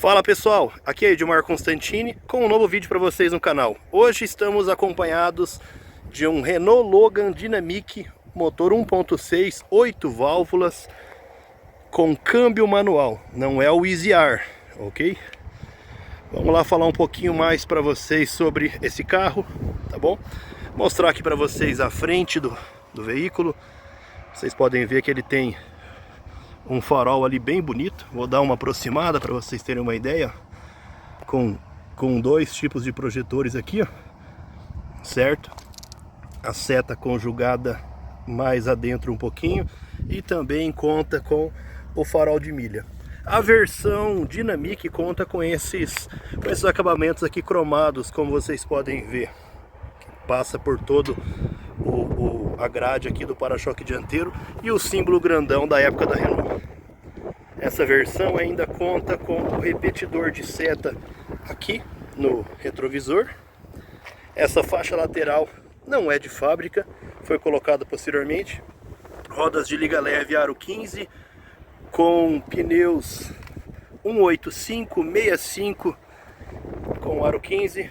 Fala pessoal, aqui é Edmar Constantini com um novo vídeo para vocês no canal. Hoje estamos acompanhados de um Renault Logan Dynamic, motor 1.6, 8 válvulas, com câmbio manual, não é o Easy R, ok? Vamos lá falar um pouquinho mais para vocês sobre esse carro, tá bom? Mostrar aqui para vocês a frente do veículo. Vocês podem ver que ele tem um farol ali bem bonito. Vou dar uma aproximada para vocês terem uma ideia. Com dois tipos de projetores aqui, ó, certo? A seta conjugada mais adentro um pouquinho. E também conta com o farol de milha. A versão Dynamic conta com esses acabamentos aqui cromados, como vocês podem ver. Passa por todo a grade aqui do para-choque dianteiro e o símbolo grandão da época da Renault. Essa versão ainda conta com o repetidor de seta aqui no retrovisor. Essa faixa lateral não é de fábrica, foi colocada posteriormente. Rodas de liga leve aro 15 com pneus 185, 65 com aro 15.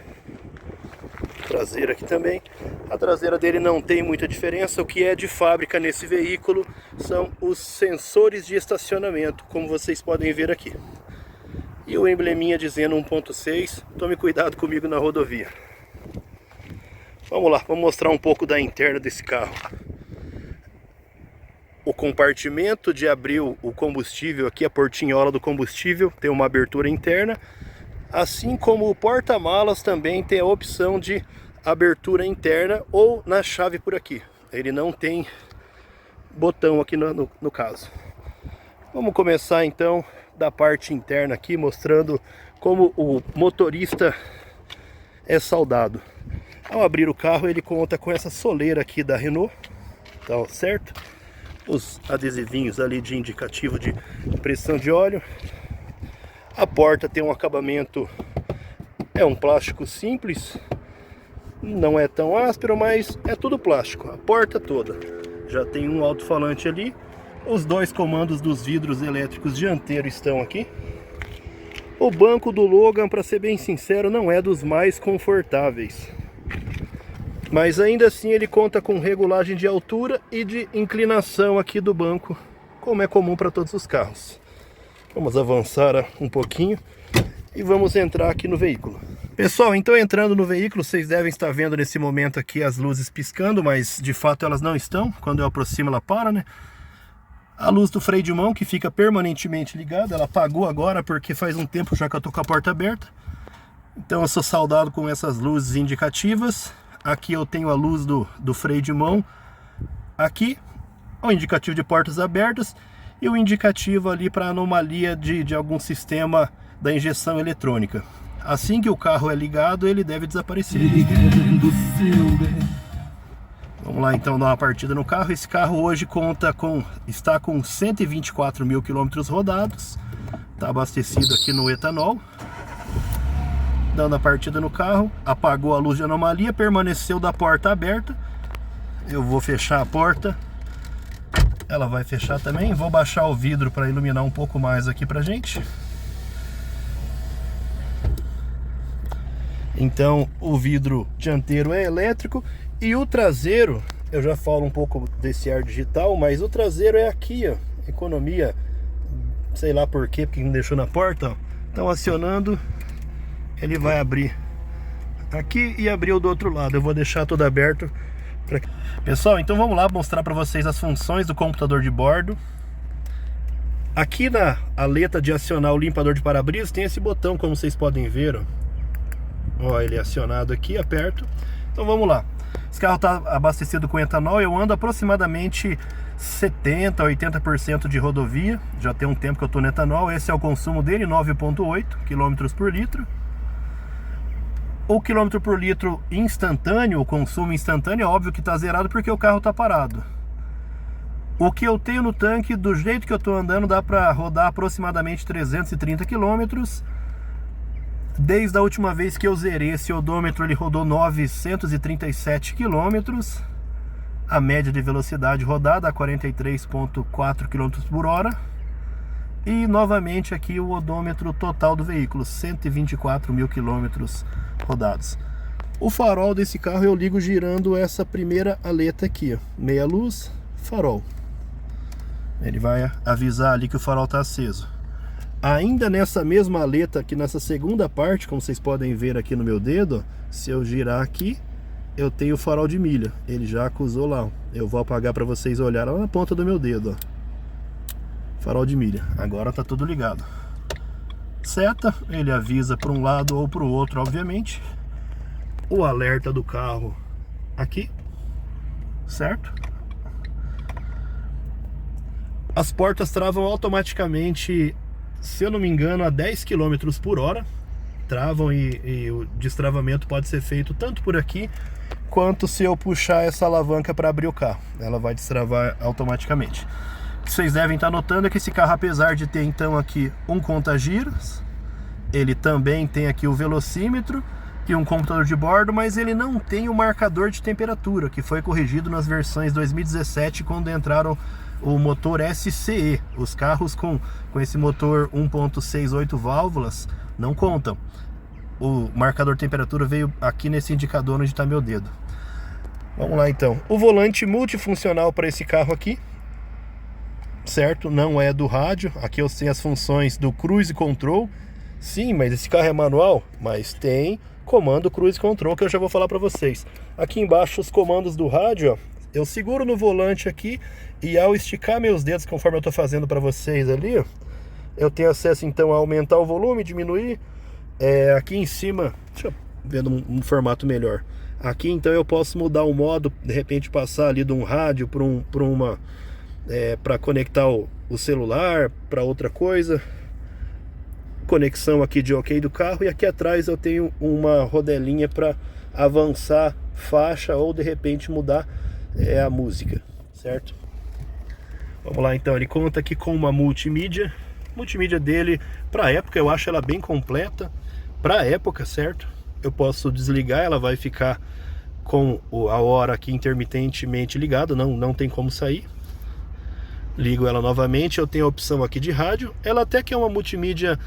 Traseira aqui também. A traseira dele não tem muita diferença. O que é de fábrica nesse veículo são os sensores de estacionamento, como vocês podem ver aqui. E o embleminha dizendo 1.6. Tome cuidado comigo na rodovia. Vamos lá, vamos mostrar um pouco da interna desse carro. O compartimento de abrir o combustível aqui, a portinhola do combustível, tem uma abertura interna. Assim como o porta-malas também tem a opção de abertura interna ou na chave por aqui. Ele não tem botão aqui no caso. Vamos começar então da parte interna aqui, mostrando como o motorista é saudado. Ao abrir o carro, ele conta com essa soleira aqui da Renault, tá certo? Os adesivinhos ali de indicativo de pressão de óleo. A porta tem um acabamento, é um plástico simples, não é tão áspero, mas é tudo plástico, a porta toda. Já tem um alto-falante ali, os dois comandos dos vidros elétricos dianteiros estão aqui. O banco do Logan, para ser bem sincero, não é dos mais confortáveis. Mas ainda assim ele conta com regulagem de altura e de inclinação aqui do banco, como é comum para todos os carros. Vamos avançar um pouquinho e vamos entrar aqui no veículo. Pessoal, então entrando no veículo, vocês devem estar vendo nesse momento aqui as luzes piscando, mas de fato elas não estão. Quando eu aproximo ela para, né? A luz do freio de mão que fica permanentemente ligada, ela apagou agora porque faz um tempo já que eu tô com a porta aberta. Então eu sou saudado com essas luzes indicativas. Aqui eu tenho a luz do freio de mão. Aqui, o indicativo de portas abertas. E o indicativo ali para anomalia de algum sistema da injeção eletrônica. Assim que o carro é ligado, ele deve desaparecer. Vamos lá então dar uma partida no carro. Esse carro hoje está com 124 mil quilômetros rodados. Está abastecido aqui no etanol. Dando a partida no carro, apagou a luz de anomalia, permaneceu da porta aberta. Eu vou fechar a porta. Ela vai fechar também. Vou baixar o vidro para iluminar um pouco mais aqui pra gente. Então o vidro dianteiro é elétrico e o traseiro, eu já falo um pouco desse ar digital, mas o traseiro é aqui, ó, economia, sei lá por quê, porque não deixou na porta, ó. Então acionando, ele vai abrir aqui e abrir o do outro lado. Eu vou deixar tudo aberto. Pessoal, então vamos lá mostrar para vocês as funções do computador de bordo. Aqui na aleta de acionar o limpador de para-brisas tem esse botão, como vocês podem ver, ó, ele é acionado aqui, aperto. Então vamos lá. Esse carro está abastecido com etanol. Eu ando aproximadamente 70% a 80% de rodovia. Já tem um tempo que eu estou no etanol. Esse é o consumo dele, 9,8 km por litro. O quilômetro por litro instantâneo, o consumo instantâneo, é óbvio que está zerado porque o carro está parado. O que eu tenho no tanque, do jeito que eu estou andando, dá para rodar aproximadamente 330 km. Desde a última vez que eu zerei esse odômetro, ele rodou 937 km. A média de velocidade rodada a 43,4 km por hora. E novamente aqui o odômetro total do veículo, 124 mil quilômetros rodados. O farol desse carro eu ligo girando essa primeira aleta aqui, ó, meia luz, farol. Ele vai avisar ali que o farol está aceso. Ainda nessa mesma aleta aqui, nessa segunda parte, como vocês podem ver aqui no meu dedo, ó, se eu girar aqui, eu tenho o farol de milha. Ele já acusou lá, ó. Eu vou apagar para vocês olharem lá na ponta do meu dedo, ó. Farol de milha. Agora tá tudo ligado. Seta, ele avisa para um lado ou para o outro, obviamente. O alerta do carro aqui, certo? As portas travam automaticamente, se eu não me engano, a 10 km por hora. Travam e o destravamento pode ser feito tanto por aqui quanto se eu puxar essa alavanca para abrir o carro. Ela vai destravar automaticamente. O que vocês devem estar notando é que esse carro, apesar de ter então aqui um conta-giros, ele também tem aqui o velocímetro e um computador de bordo, mas ele não tem o marcador de temperatura, que foi corrigido nas versões 2017, quando entraram o motor SCE. Os carros com esse motor 1.68 válvulas não contam. O marcador de temperatura veio aqui nesse indicador onde está meu dedo. Vamos lá então. O volante multifuncional para esse carro aqui, certo? Não é do rádio. Aqui eu tenho as funções do Cruise Control. Sim, mas esse carro é manual, mas tem comando Cruise Control que eu já vou falar para vocês. Aqui embaixo os comandos do rádio, ó. Eu seguro no volante aqui e ao esticar meus dedos, conforme eu estou fazendo para vocês ali, ó, eu tenho acesso então a aumentar o volume, diminuir. Aqui em cima, deixa eu ver num formato melhor. Aqui então eu posso mudar o modo, de repente passar ali de um rádio para conectar o celular para outra coisa. Conexão aqui de OK do carro, e aqui atrás eu tenho uma rodelinha para avançar faixa ou de repente mudar a música, certo? Vamos lá então, ele conta aqui com uma multimídia. Multimídia dele, para época, eu acho ela bem completa. Para época, certo? Eu posso desligar, ela vai ficar com a hora aqui intermitentemente ligada, não tem como sair. Ligo ela novamente, eu tenho a opção aqui de rádio. Ela até que é uma multimídia,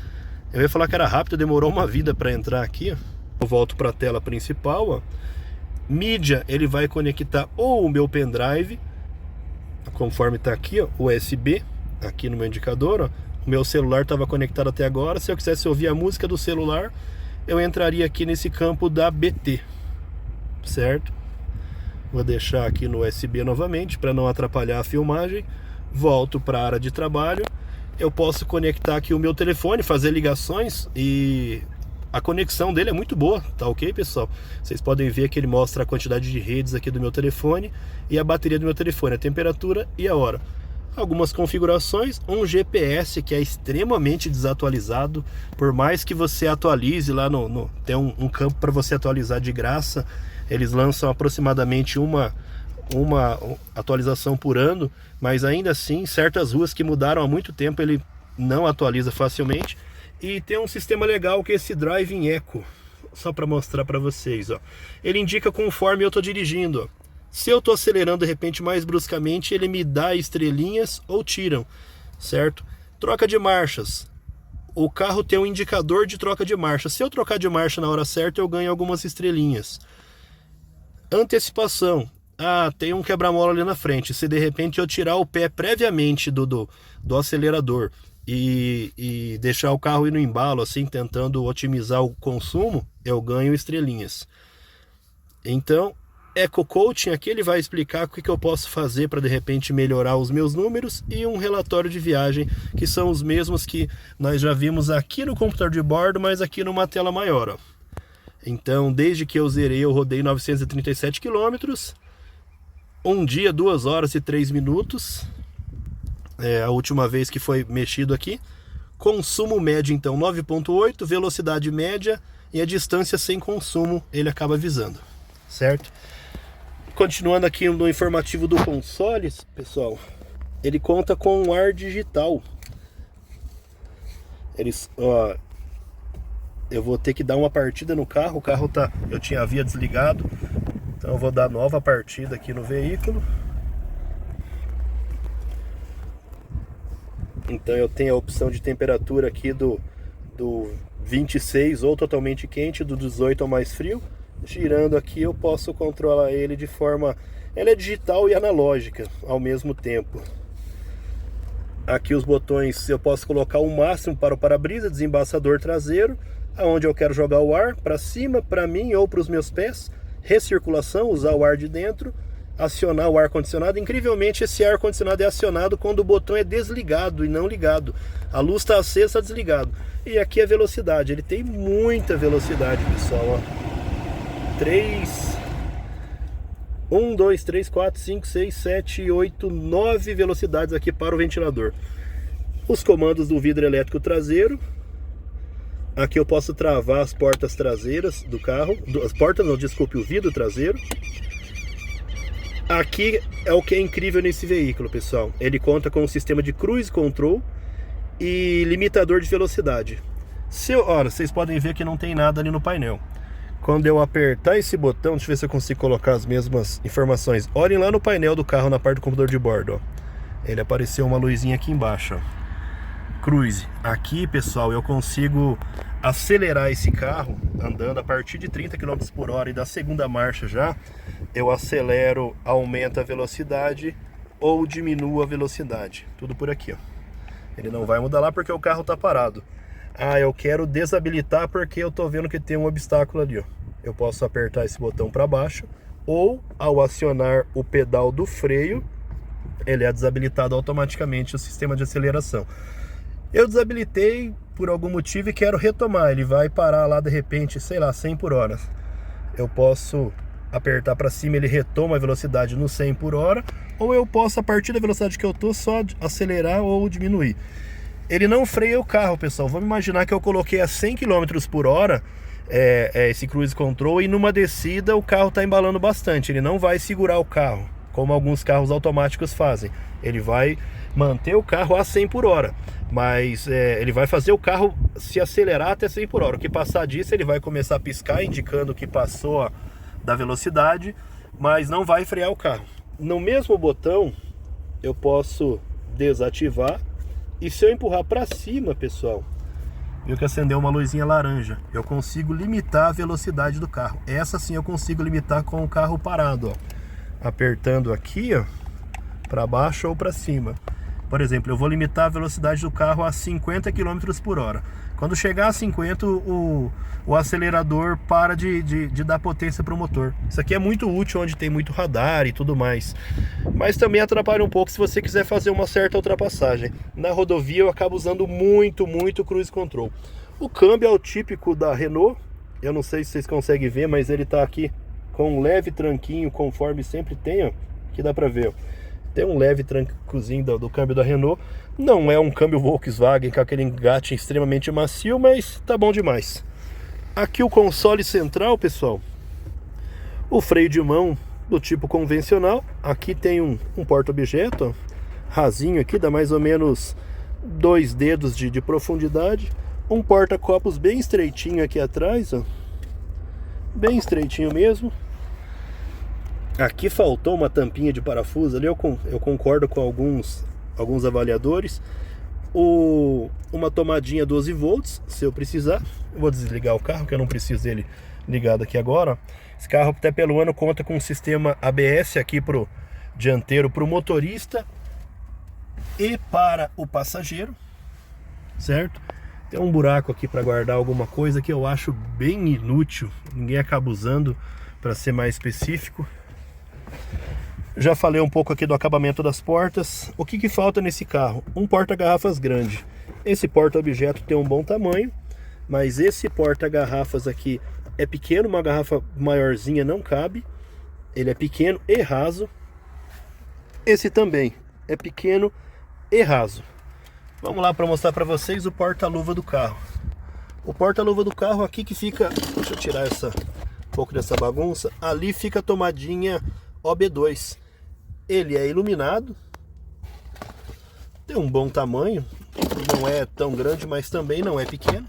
eu ia falar que era rápido, demorou uma vida para entrar aqui, ó. Eu volto para a tela principal, ó. Mídia, ele vai conectar ou o meu pendrive, conforme está aqui, ó, USB, aqui no meu indicador, ó. O meu celular estava conectado até agora. Se eu quisesse ouvir a música do celular, eu entraria aqui nesse campo da BT, certo? Vou deixar aqui no USB novamente para não atrapalhar a filmagem. Volto para a área de trabalho. Eu posso conectar aqui o meu telefone, fazer ligações, e a conexão dele é muito boa, tá ok, pessoal? Vocês podem ver que ele mostra a quantidade de redes aqui do meu telefone e a bateria do meu telefone, a temperatura e a hora. Algumas configurações, um GPS que é extremamente desatualizado. Por mais que você atualize lá tem um campo para você atualizar de graça. Eles lançam aproximadamente uma atualização por ano, mas ainda assim, certas ruas que mudaram há muito tempo, ele não atualiza facilmente. E tem um sistema legal que é esse Driving Echo, só para mostrar para vocês, ó. Ele indica conforme eu estou dirigindo, ó. Se eu estou acelerando de repente mais bruscamente, ele me dá estrelinhas ou tiram, certo? Troca de marchas. O carro tem um indicador de troca de marcha. Se eu trocar de marcha na hora certa, eu ganho algumas estrelinhas. Antecipação. Tem um quebra-mola ali na frente. Se de repente eu tirar o pé previamente do acelerador e deixar o carro ir no embalo, assim, tentando otimizar o consumo, eu ganho estrelinhas. Então, Eco Coaching aqui, ele vai explicar o que eu posso fazer para de repente melhorar os meus números, e um relatório de viagem, que são os mesmos que nós já vimos aqui no computador de bordo, mas aqui numa tela maior, ó. Então, desde que eu zerei, eu rodei 937 km, um dia, 2 horas e 3 minutos, a última vez que foi mexido aqui. Consumo médio então 9.8, velocidade média, e a distância sem consumo ele acaba avisando, certo? Continuando aqui no informativo do console, pessoal, ele conta com um ar digital. Eu vou ter que dar uma partida no carro. O carro havia desligado, então eu vou dar nova partida aqui no veículo. Então eu tenho a opção de temperatura aqui do 26 ou totalmente quente, do 18 ao mais frio. Girando aqui eu posso controlar ele de forma... Ela é digital e analógica ao mesmo tempo. Aqui os botões eu posso colocar o máximo para o para-brisa, desembaçador traseiro, aonde eu quero jogar o ar, para cima, para mim ou para os meus pés. Recirculação, usar o ar de dentro. Acionar o ar-condicionado. Incrivelmente esse ar-condicionado é acionado quando o botão é desligado e não ligado. A luz está acesa, está desligado. E aqui a velocidade, ele tem muita velocidade, pessoal, ó. 1, 2, 3, 4, 5, 6, 7, 8, 9 velocidades aqui para o ventilador. Os comandos do vidro elétrico traseiro. Aqui eu posso travar as portas traseiras do carro. As portas não, desculpe, o vidro traseiro. Aqui é o que é incrível nesse veículo, pessoal. Ele conta com um sistema de cruise control e limitador de velocidade. Olha, vocês podem ver que não tem nada ali no painel. Quando eu apertar esse botão, deixa eu ver se eu consigo colocar as mesmas informações. Olhem lá no painel do carro, na parte do computador de bordo, ó. Ele apareceu uma luzinha aqui embaixo, ó. Cruise. Aqui, pessoal, eu consigo acelerar esse carro andando a partir de 30 km por hora, e da segunda marcha já eu acelero, aumento a velocidade ou diminuo a velocidade. Tudo por aqui, ó. Ele não vai mudar lá porque o carro tá parado. Ah, eu quero desabilitar porque eu tô vendo que tem um obstáculo ali, ó. Eu posso apertar esse botão para baixo, ou ao acionar o pedal do freio, ele é desabilitado automaticamente o sistema de aceleração. Eu desabilitei por algum motivo e quero retomar. Ele vai parar lá de repente, sei lá, 100 por hora. Eu posso apertar para cima, ele retoma a velocidade no 100 por hora, ou eu posso, a partir da velocidade que eu tô, só acelerar ou diminuir. Ele não freia o carro, pessoal. Vamos imaginar que eu coloquei a 100 km por hora esse cruise control, e numa descida o carro está embalando bastante. Ele não vai segurar o carro, como alguns carros automáticos fazem. Ele vai manter o carro a 100 por hora, mas ele vai fazer o carro se acelerar até 100 por hora. O que passar disso, ele vai começar a piscar, indicando que passou da velocidade, mas não vai frear o carro. No mesmo botão eu posso desativar. E se eu empurrar para cima, pessoal, viu que acendeu uma luzinha laranja, eu consigo limitar a velocidade do carro. Essa sim eu consigo limitar com o carro parado, ó. Apertando aqui, ó, para baixo ou para cima. Por exemplo, eu vou limitar a velocidade do carro a 50 km por hora. Quando chegar a 50, o acelerador para de dar potência para o motor. Isso aqui é muito útil onde tem muito radar e tudo mais. Mas também atrapalha um pouco se você quiser fazer uma certa ultrapassagem. Na rodovia eu acabo usando muito cruise control. O câmbio é o típico da Renault. Eu não sei se vocês conseguem ver, mas ele está aqui com um leve tranquinho, conforme sempre tem, ó. Aqui dá para ver, ó. Tem um leve trancozinho do câmbio da Renault. Não é um câmbio Volkswagen com aquele engate extremamente macio, mas tá bom demais. Aqui o console central, pessoal. O freio de mão do tipo convencional. Aqui tem um porta-objeto, rasinho aqui, dá mais ou menos 2 dedos de profundidade. Um porta-copos bem estreitinho aqui atrás, ó. Bem estreitinho mesmo. Aqui faltou uma tampinha de parafuso ali, eu concordo com alguns avaliadores. Uma tomadinha 12 volts, se eu precisar. Eu vou desligar o carro, que eu não preciso dele ligado aqui agora. Esse carro, até pelo ano, conta com um sistema ABS aqui pro dianteiro, pro motorista e para o passageiro, certo? Tem um buraco aqui para guardar alguma coisa que eu acho bem inútil, ninguém acaba usando, para ser mais específico. Já falei um pouco aqui do acabamento das portas. O que falta nesse carro? Um porta-garrafas grande. Esse porta-objeto tem um bom tamanho, mas esse porta-garrafas aqui é pequeno, uma garrafa maiorzinha não cabe. Ele é pequeno e raso. Esse também é pequeno e raso. Vamos lá para mostrar para vocês o porta-luva do carro. O porta-luva do carro aqui que fica... Deixa eu tirar um pouco dessa bagunça. Ali fica a tomadinha OB2. Ele é iluminado, tem um bom tamanho, não é tão grande, mas também não é pequeno.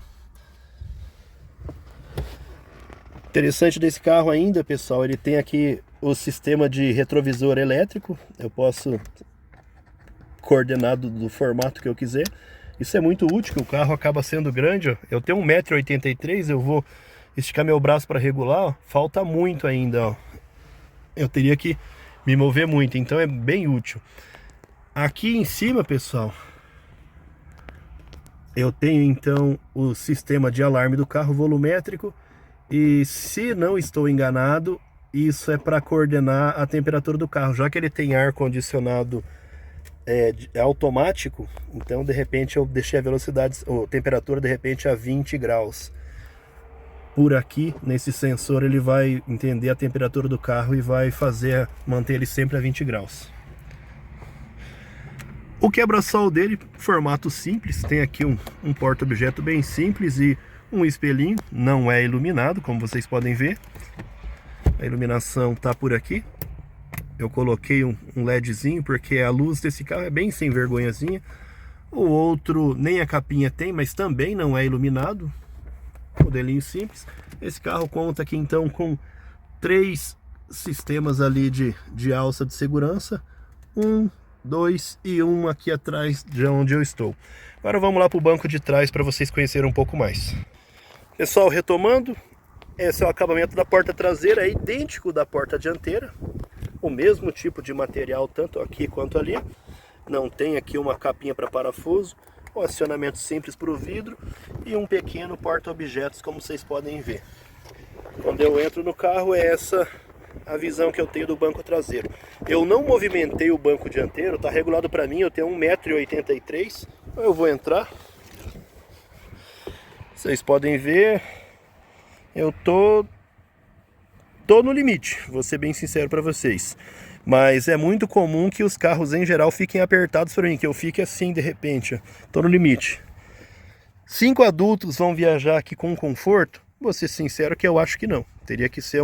Interessante desse carro ainda, pessoal, ele tem aqui o sistema de retrovisor elétrico. Eu posso coordenado do formato que eu quiser. Isso é muito útil, que o carro acaba sendo grande, ó. Eu tenho 1,83 m, eu vou esticar meu braço para regular, ó. Falta muito ainda, ó. Eu teria que me mover muito, então é bem útil. Aqui em cima, pessoal, eu tenho então o sistema de alarme do carro volumétrico. E se não estou enganado, isso é para coordenar a temperatura do carro. Já que ele tem ar condicionado automático, então de repente eu deixei a velocidade, ou temperatura de repente a 20 graus. Por aqui, nesse sensor, ele vai entender a temperatura do carro e vai manter ele sempre a 20 graus. O quebra-sol dele, formato simples, tem aqui um porta-objeto bem simples e um espelhinho, não é iluminado, como vocês podem ver. A iluminação tá por aqui. Eu coloquei um LEDzinho porque a luz desse carro é bem sem vergonhazinha. O outro nem a capinha tem, mas também não é iluminado. Modelinho simples. Esse carro conta aqui então com 3 sistemas ali de alça de segurança. 1, 2 e 1 aqui atrás de onde eu estou. Agora vamos lá para o banco de trás para vocês conhecerem um pouco mais. Pessoal, retomando, esse é o acabamento da porta traseira, é idêntico da porta dianteira. O mesmo tipo de material, tanto aqui quanto ali. Não tem aqui uma capinha para parafuso. Um acionamento simples para o vidro e um pequeno porta-objetos, como vocês podem ver. Quando eu entro no carro, é essa a visão que eu tenho do banco traseiro. Eu não movimentei o banco dianteiro, está regulado para mim, eu tenho 1,83 m. Eu vou entrar. Vocês podem ver, eu tô no limite, vou ser bem sincero para vocês. Mas é muito comum que os carros em geral fiquem apertados para mim, que eu fique assim de repente, tô no limite. 5 adultos vão viajar aqui com conforto? Vou ser sincero que eu acho que não. Teria que ser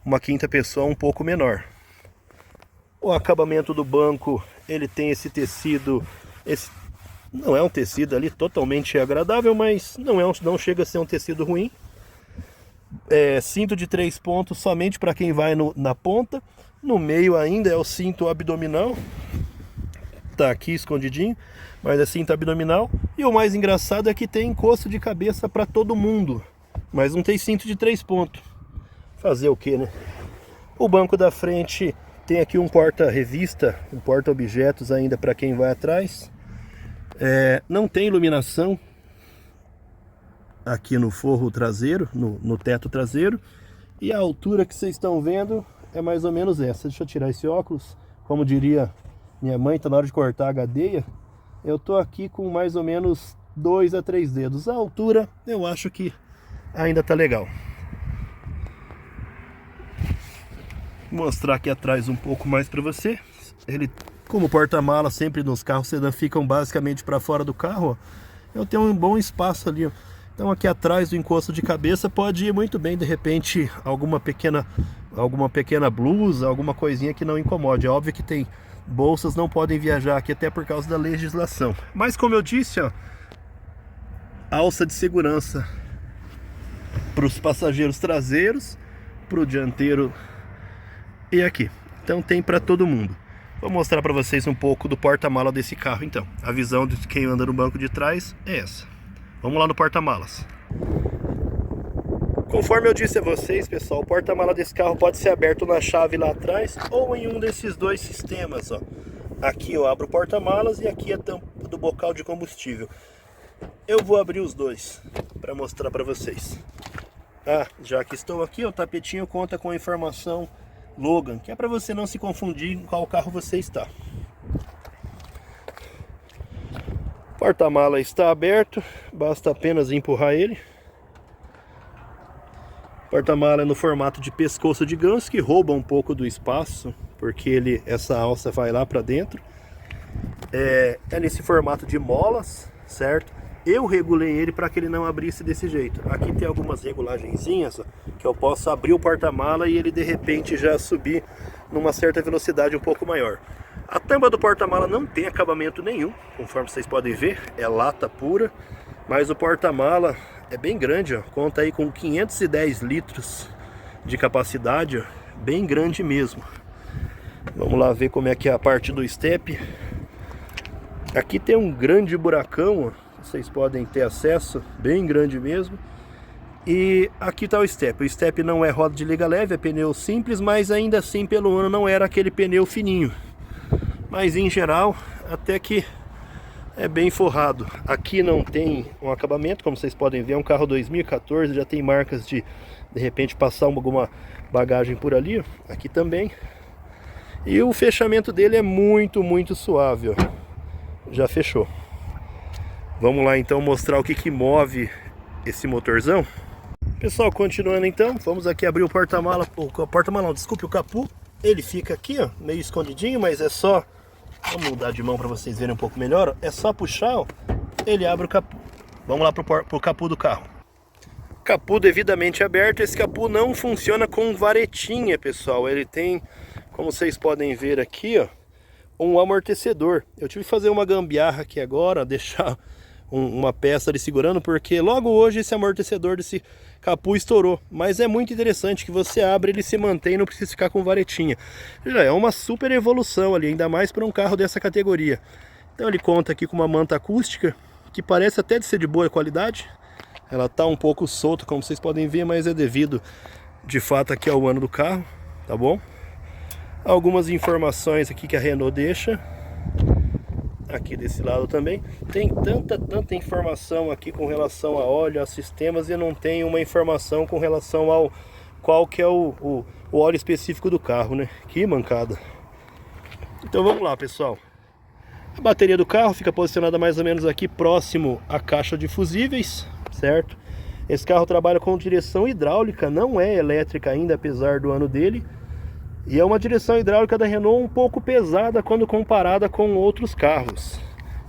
uma quinta pessoa um pouco menor. O acabamento do banco, ele tem esse tecido, não é um tecido ali totalmente agradável, mas não chega a ser um tecido ruim. Cinto de 3 pontos somente para quem vai na ponta. No meio ainda é o cinto abdominal. Tá aqui escondidinho, mas é cinto abdominal. E o mais engraçado é que tem encosto de cabeça para todo mundo, mas não tem cinto de 3 pontos. Fazer o que, né? O banco da frente tem aqui um porta-revista, um porta-objetos ainda para quem vai atrás. Não tem iluminação aqui no forro traseiro, no teto traseiro. E a altura que vocês estão vendo é mais ou menos essa. Deixa eu tirar esse óculos. Como diria minha mãe, tá na hora de cortar a gadeia. Eu tô aqui com mais ou menos 2 a 3 dedos. A altura eu acho que ainda tá legal. Vou mostrar aqui atrás um pouco mais para você. Ele, como porta-mala, sempre nos carros sedã ficam basicamente para fora do carro, ó. Eu tenho um bom espaço ali, ó. Então aqui atrás do encosto de cabeça pode ir muito bem, de repente, alguma pequena blusa, alguma coisinha que não incomode. É óbvio que tem bolsas, não podem viajar aqui até por causa da legislação. Mas como eu disse, ó, alça de segurança para os passageiros traseiros, para o dianteiro e aqui. Então tem para todo mundo. Vou mostrar para vocês um pouco do porta-mala desse carro então. A visão de quem anda no banco de trás é essa. Vamos lá no porta-malas. Conforme eu disse a vocês, pessoal, o porta-mala desse carro pode ser aberto na chave lá atrás ou em um desses dois sistemas, ó. Aqui eu abro o porta-malas e aqui a tampa do bocal de combustível. Eu vou abrir os dois para mostrar para vocês. Já que estou aqui, o tapetinho conta com a informação Logan, que é para você não se confundir em qual carro você está. O porta-mala está aberto, basta apenas empurrar ele. O porta-mala é no formato de pescoço de ganso, que rouba um pouco do espaço, porque essa alça vai lá para dentro. É nesse formato de molas, certo? Eu regulei ele para que ele não abrisse desse jeito. Aqui tem algumas regulagenzinhas, ó, que eu posso abrir o porta-mala e ele de repente já subir numa certa velocidade um pouco maior. A tampa do porta-mala não tem acabamento nenhum, conforme vocês podem ver, é lata pura, mas o porta-mala é bem grande, ó, conta aí com 510 litros de capacidade, ó, bem grande mesmo. Vamos lá ver como é que é a parte do step. Aqui tem um grande buracão, ó, vocês podem ter acesso, bem grande mesmo. E aqui está o step. O step não é roda de liga leve, é pneu simples, mas ainda assim pelo ano não era aquele pneu fininho. Mas em geral, até que é bem forrado. Aqui não tem um acabamento, como vocês podem ver, é um carro 2014, já tem marcas de repente passar alguma bagagem por ali, ó. Aqui também. E o fechamento dele é muito suave, ó. Já fechou. Vamos lá então mostrar o que move esse motorzão. Pessoal, continuando então, vamos aqui abrir o porta-mala, desculpe, o capô. Ele fica aqui, ó, meio escondidinho, mas é só, vamos mudar de mão para vocês verem um pouco melhor, ó. É só puxar, ó, ele abre o capô. Vamos lá pro capô do carro. Capô devidamente aberto. Esse capô não funciona com varetinha, pessoal. Ele tem, como vocês podem ver aqui, ó, um amortecedor. Eu tive que fazer uma gambiarra aqui agora, deixar uma peça ali segurando, porque logo hoje esse amortecedor desse capô estourou. Mas é muito interessante que você abre, ele se mantém, não precisa ficar com varetinha. Já é uma super evolução ali, ainda mais para um carro dessa categoria. Então ele conta aqui com uma manta acústica, que parece até de ser de boa qualidade. Ela tá um pouco solta, como vocês podem ver, mas é devido de fato aqui ao ano do carro, tá bom? Algumas informações aqui que a Renault deixa. Aqui desse lado também tem tanta informação aqui com relação a óleo, a sistemas, e não tem uma informação com relação ao qual que é o óleo específico do carro, né? Que mancada. Então vamos lá, pessoal. A bateria do carro fica posicionada mais ou menos aqui próximo à caixa de fusíveis, certo? Esse carro trabalha com direção hidráulica, não é elétrica ainda, apesar do ano dele. E é uma direção hidráulica da Renault um pouco pesada quando comparada com outros carros.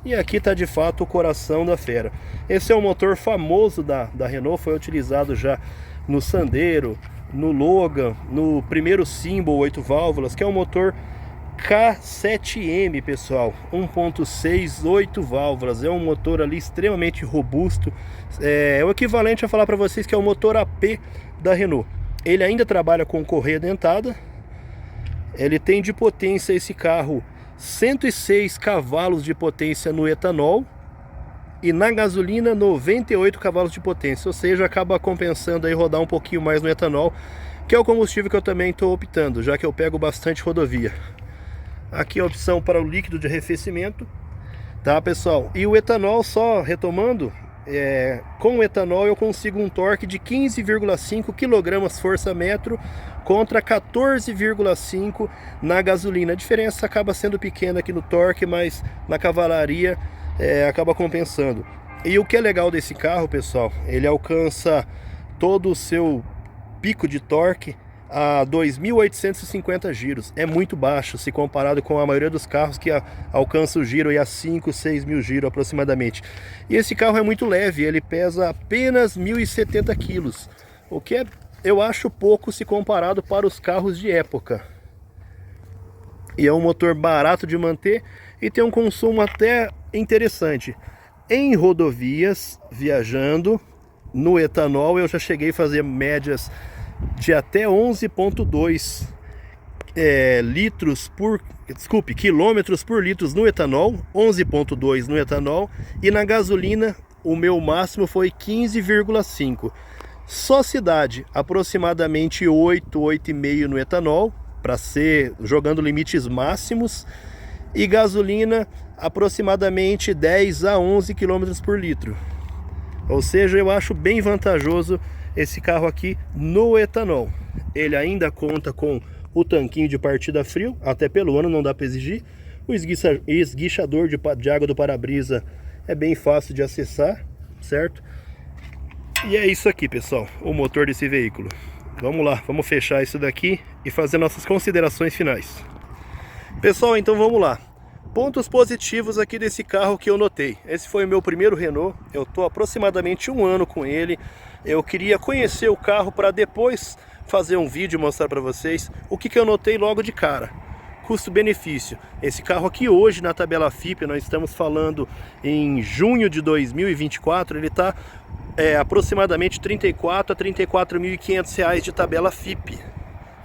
E aqui está de fato o coração da fera. Esse é um motor famoso da Renault, foi utilizado já no Sandero, no Logan, no primeiro Symbol 8 válvulas, que é um motor K7M, pessoal. 1.6, 8 válvulas. É um motor ali extremamente robusto. É o equivalente a falar para vocês que é o motor AP da Renault. Ele ainda trabalha com correia dentada. Ele tem de potência, esse carro, 106 cavalos de potência no etanol e na gasolina 98 cavalos de potência, ou seja, acaba compensando aí rodar um pouquinho mais no etanol, que é o combustível que eu também estou optando, já que eu pego bastante rodovia. Aqui a opção para o líquido de arrefecimento, tá, pessoal? E o etanol, só retomando, com o etanol eu consigo um torque de 15,5 kgfm contra 14,5 na gasolina. A diferença acaba sendo pequena aqui no torque, mas na cavalaria acaba compensando. E o que é legal desse carro, pessoal, ele alcança todo o seu pico de torque a 2.850 giros. É muito baixo se comparado com a maioria dos carros que alcança o giro a 5, 6 mil giros aproximadamente. E esse carro é muito leve, ele pesa apenas 1.070 quilos, o que eu acho pouco se comparado para os carros de época. E é um motor barato de manter e tem um consumo até interessante. Em rodovias, viajando no etanol, eu já cheguei a fazer médias de até 11,2 quilômetros por litro no etanol, 11,2 no etanol, e na gasolina o meu máximo foi 15,5. Só cidade, aproximadamente 8, 8,5 no etanol, para ser jogando limites máximos, e gasolina aproximadamente 10 a 11 km por litro. Ou seja, eu acho bem vantajoso esse carro aqui no etanol. Ele ainda conta com o tanquinho de partida frio, até pelo ano não dá para exigir. O esguichador de água do para-brisa é bem fácil de acessar, certo? E é isso aqui, pessoal, o motor desse veículo. Vamos lá, vamos fechar isso daqui e fazer nossas considerações finais. Pessoal, então vamos lá. Pontos positivos aqui desse carro que eu notei. Esse foi o meu primeiro Renault, eu estou aproximadamente 1 ano com ele. Eu queria conhecer o carro para depois fazer um vídeo e mostrar para vocês o que eu notei logo de cara. Custo-benefício. Esse carro aqui hoje na tabela FIPE, nós estamos falando em junho de 2024, ele está aproximadamente 34 a 34.500 reais de tabela FIPE.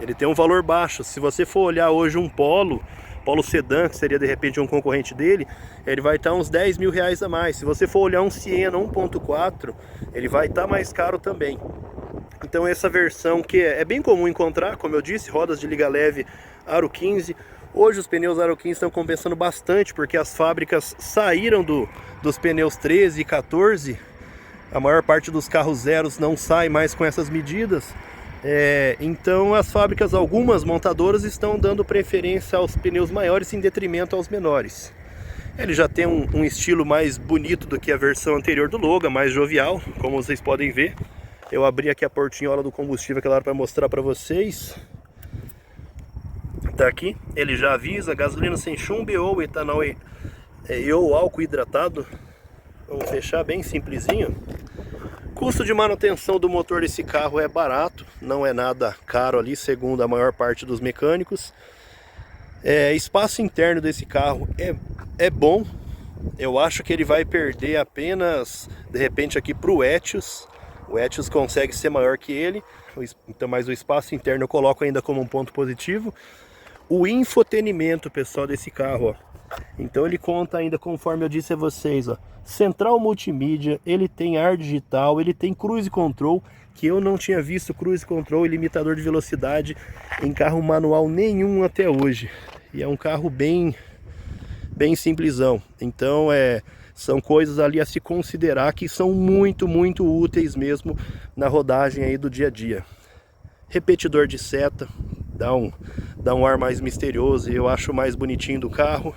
Ele tem um valor baixo. Se você for olhar hoje um Polo Polo Sedan, que seria de repente um concorrente dele, ele vai estar uns 10 mil reais a mais. Se você for olhar um Siena 1.4, ele vai estar mais caro também. Então essa versão que é bem comum encontrar, como eu disse, rodas de liga leve Aro 15. Hoje os pneus Aro 15 estão compensando bastante, porque as fábricas saíram dos pneus 13 e 14. A maior parte dos carros zeros não sai mais com essas medidas. Então as fábricas, algumas montadoras, estão dando preferência aos pneus maiores em detrimento aos menores. Ele já tem um estilo mais bonito do que a versão anterior do Logan, mais jovial, como vocês podem ver. Eu abri aqui a portinhola do combustível aquela hora para mostrar para vocês. Tá aqui, ele já avisa gasolina sem chumbo ou etanol ou álcool hidratado. Vamos fechar bem simplesinho. Custo de manutenção do motor desse carro é barato, não é nada caro ali, segundo a maior parte dos mecânicos. Espaço interno desse carro é bom. Eu acho que ele vai perder apenas, de repente, aqui para o Etios. O Etios consegue ser maior que ele, então, mas o espaço interno eu coloco ainda como um ponto positivo. O infotenimento, pessoal, desse carro, ó. Então ele conta ainda, conforme eu disse a vocês, ó, central multimídia, ele tem ar digital, ele tem cruise control, que eu não tinha visto cruise control e limitador de velocidade em carro manual nenhum até hoje. E é um carro bem simplesão. Então são coisas ali a se considerar que são muito úteis mesmo na rodagem aí do dia a dia. Repetidor de seta, dá um ar mais misterioso e eu acho mais bonitinho do carro.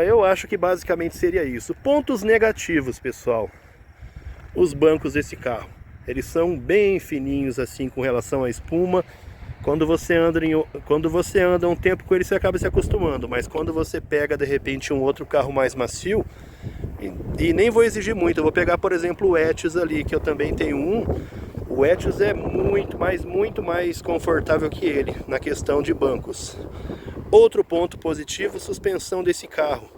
Eu acho que basicamente seria isso. Pontos negativos, pessoal. Os bancos desse carro, eles são bem fininhos assim com relação à espuma. Quando você anda um tempo com ele, você acaba se acostumando. Mas quando você pega de repente um outro carro mais macio, e nem vou exigir muito, eu vou pegar por exemplo o Etios ali, que eu também tenho um. O Etios é muito mais confortável que ele na questão de bancos. Outro ponto positivo, suspensão desse carro.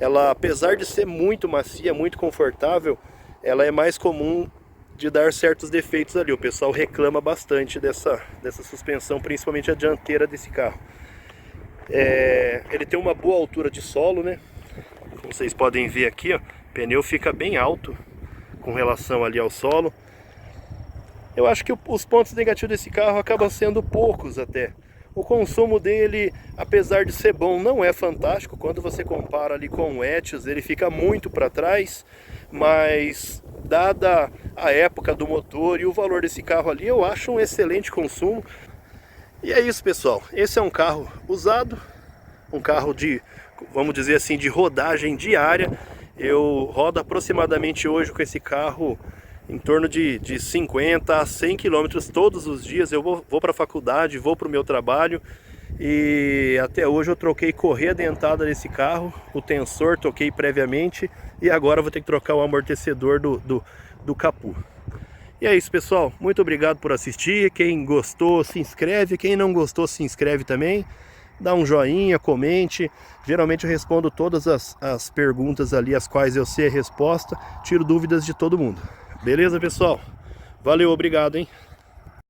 Ela, apesar de ser muito macia, muito confortável, ela é mais comum de dar certos defeitos ali. O pessoal reclama bastante dessa suspensão, principalmente a dianteira desse carro. Ele tem uma boa altura de solo, né? Como vocês podem ver aqui, ó, o pneu fica bem alto com relação ali ao solo. Eu acho que os pontos negativos desse carro acabam sendo poucos até. O consumo dele, apesar de ser bom, não é fantástico. Quando você compara ali com o Etios, ele fica muito para trás. Mas, dada a época do motor e o valor desse carro ali, eu acho um excelente consumo. E é isso, pessoal. Esse é um carro usado, um carro de, vamos dizer assim, de rodagem diária. Eu rodo aproximadamente hoje com esse carro em torno de 50 a 100 km todos os dias. Eu vou para a faculdade, vou para o meu trabalho. E até hoje eu troquei correia dentada desse carro, o tensor troquei previamente. E agora vou ter que trocar o amortecedor do capô. E é isso, pessoal. Muito obrigado por assistir. Quem gostou, se inscreve. Quem não gostou, se inscreve também. Dá um joinha, comente. Geralmente eu respondo todas as perguntas ali, as quais eu sei a resposta. Tiro dúvidas de todo mundo. Beleza, pessoal? Valeu, obrigado, hein?